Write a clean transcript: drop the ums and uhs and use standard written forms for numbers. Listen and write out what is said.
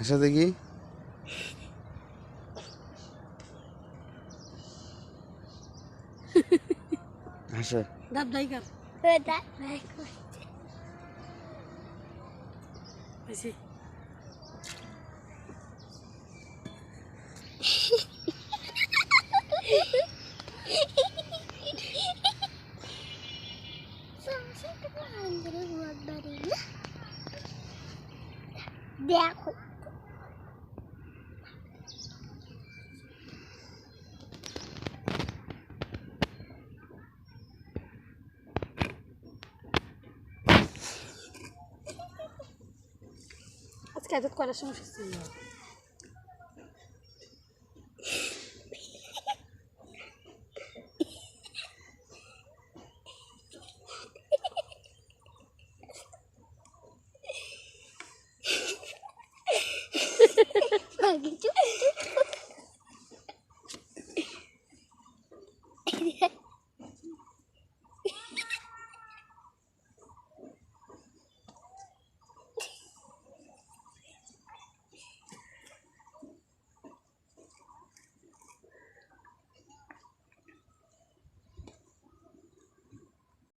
হাসা দেখি। হাসা। দাঁত দাই কর। দাঁত ভাই করছে। বেশি। দেখো আজকে এত করার সমস্যা ছিল। কিছু